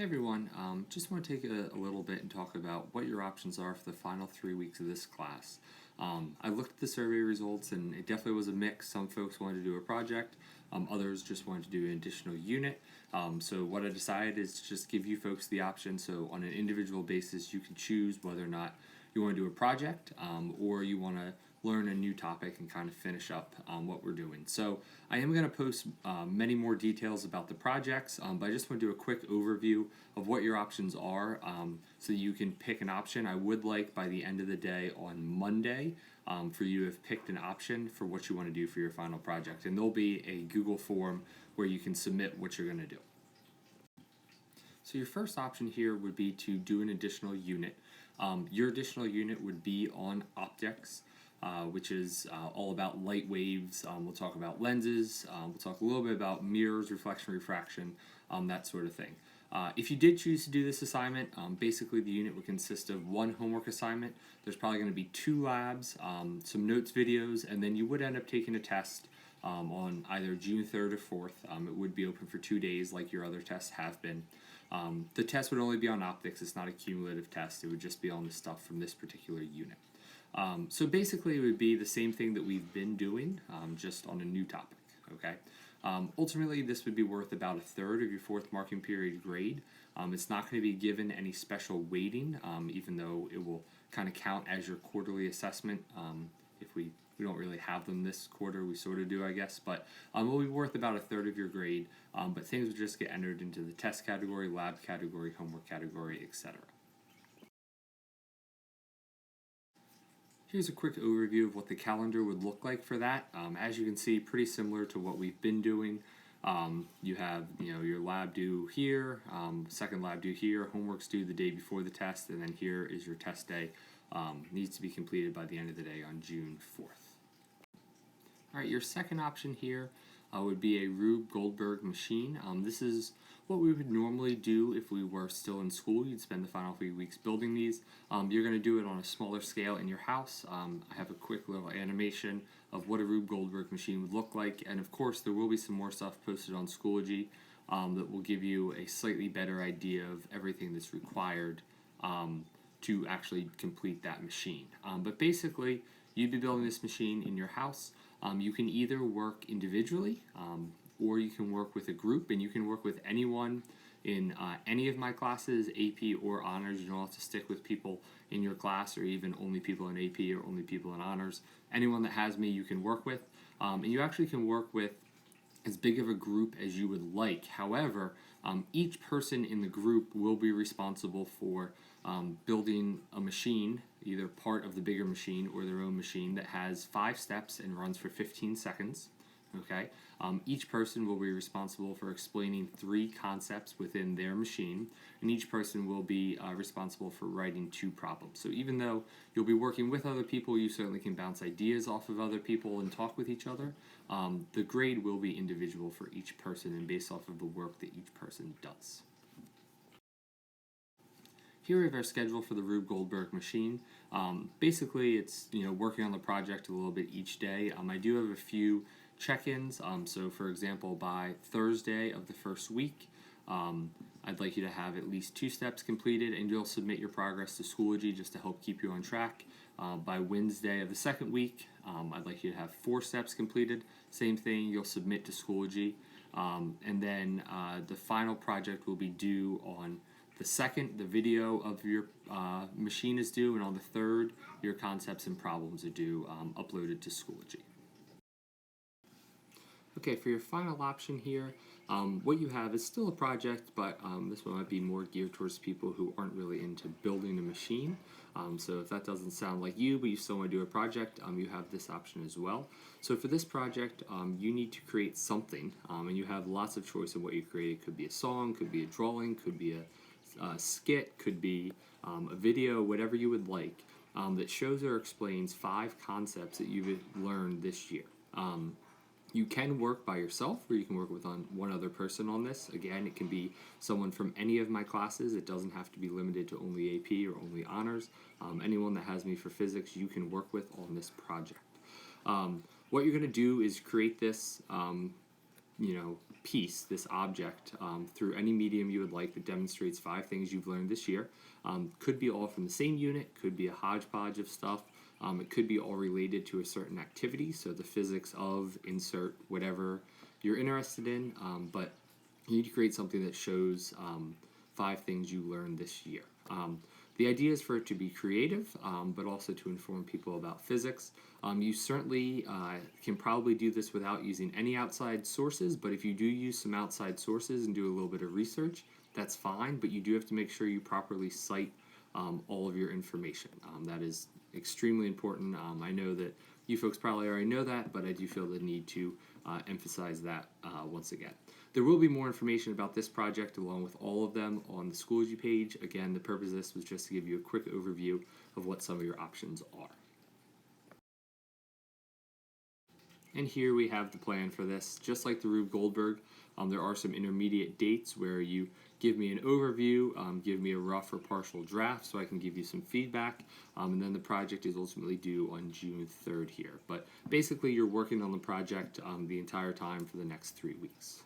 Hey everyone, just want to take a little bit and talk about what your options are for the final 3 weeks of this class. I looked at the survey results and it definitely was a mix. Some folks wanted to do a project, others just wanted to do an additional unit. So what I decided is to just give you folks the option, so on an individual basis you can choose whether or not you want to do a project or you want to learn a new topic and kind of finish up what we're doing. So I am going to post many more details about the projects, but I just want to do a quick overview of what your options are so you can pick an option. I would like by the end of the day on Monday for you to have picked an option for what you want to do for your final project. And there'll be a Google form where you can submit what you're going to do. So your first option here would be to do an additional unit. Your additional unit would be on optics. Which is all about light waves. We'll talk about lenses. We'll talk a little bit about mirrors, reflection, refraction, that sort of thing. If you did choose to do this assignment, basically the unit would consist of one homework assignment. There's probably going to be 2 labs, some notes videos, and then you would end up taking a test on either June 3rd or 4th. It would be open for 2 days like your other tests have been. The test would only be on optics. It's not a cumulative test. It would just be on the stuff from this particular unit. So basically it would be the same thing that we've been doing, just on a new topic, okay? Ultimately this would be worth about 1/3 of your 4th marking period grade. It's not going to be given any special weighting, even though it will kind of count as your quarterly assessment. If we don't really have them this quarter, we sort of do, I guess, but it will be worth about 1/3 of your grade, but things will just get entered into the test category, lab category, homework category, etc. Here's a quick overview of what the calendar would look like for that. As you can see, pretty similar to what we've been doing. You have your lab due here, second lab due here, homework's due the day before the test, and then here is your test day. Needs to be completed by the end of the day on June 4th. Alright, your second option here would be a Rube Goldberg machine. This is what we would normally do if we were still in school. You'd spend the final 3 weeks building these. You're going to do it on a smaller scale in your house. I have a quick little animation of what a Rube Goldberg machine would look like, and of course there will be some more stuff posted on Schoology that will give you a slightly better idea of everything that's required to actually complete that machine. But basically, you'd be building this machine in your house. You can either work individually or you can work with a group, and you can work with anyone in any of my classes, AP or honors. You don't have to stick with people in your class or even only people in AP or only people in honors. Anyone that has me you can work with, and you actually can work with as big of a group as you would like. However, each person in the group will be responsible for building a machine, either part of the bigger machine or their own machine, that has 5 steps and runs for 15 seconds. Okay, each person will be responsible for explaining 3 concepts within their machine, and each person will be responsible for writing 2 problems. So even though you'll be working with other people, you certainly can bounce ideas off of other people and talk with each other. The grade will be individual for each person and based off of the work that each person does. Here we have our schedule for the Rube Goldberg machine. Basically it's working on the project a little bit each day. I do have a few check-ins. So for example, by Thursday of the first week, I'd like you to have at least 2 steps completed, and you'll submit your progress to Schoology just to help keep you on track. By Wednesday of the second week, I'd like you to have 4 steps completed. Same thing, you'll submit to Schoology. And then the final project will be due on the 2nd. The video of your machine is due, and on the 3rd, your concepts and problems are due, uploaded to Schoology. Okay, for your final option here, what you have is still a project, but this one might be more geared towards people who aren't really into building a machine. So if that doesn't sound like you, but you still want to do a project, you have this option as well. So for this project, you need to create something, and you have lots of choice of what you create. It could be a song, could be a drawing, could be a skit, could be a video, whatever you would like, that shows or explains 5 concepts that you've learned this year. You can work by yourself, or you can work with one other person on this. Again, it can be someone from any of my classes. It doesn't have to be limited to only AP or only honors. Anyone that has me for physics, you can work with on this project. What you're going to do is create this piece, this object, through any medium you would like that demonstrates 5 things you've learned this year. Could be all from the same unit, could be a hodgepodge of stuff. It could be all related to a certain activity, so the physics of, insert, whatever you're interested in, but you need to create something that shows 5 things you learned this year. The idea is for it to be creative, but also to inform people about physics. You certainly can probably do this without using any outside sources, but if you do use some outside sources and do a little bit of research, that's fine, but you do have to make sure you properly cite all of your information. That is extremely important. I know that you folks probably already know that, but I do feel the need to emphasize that once again. There will be more information about this project along with all of them on the Schoology page. Again, the purpose of this was just to give you a quick overview of what some of your options are. And here we have the plan for this. Just like the Rube Goldberg, there are some intermediate dates where you give me an overview, give me a rough or partial draft so I can give you some feedback, and then the project is ultimately due on June 3rd here. But basically you're working on the project the entire time for the next 3 weeks.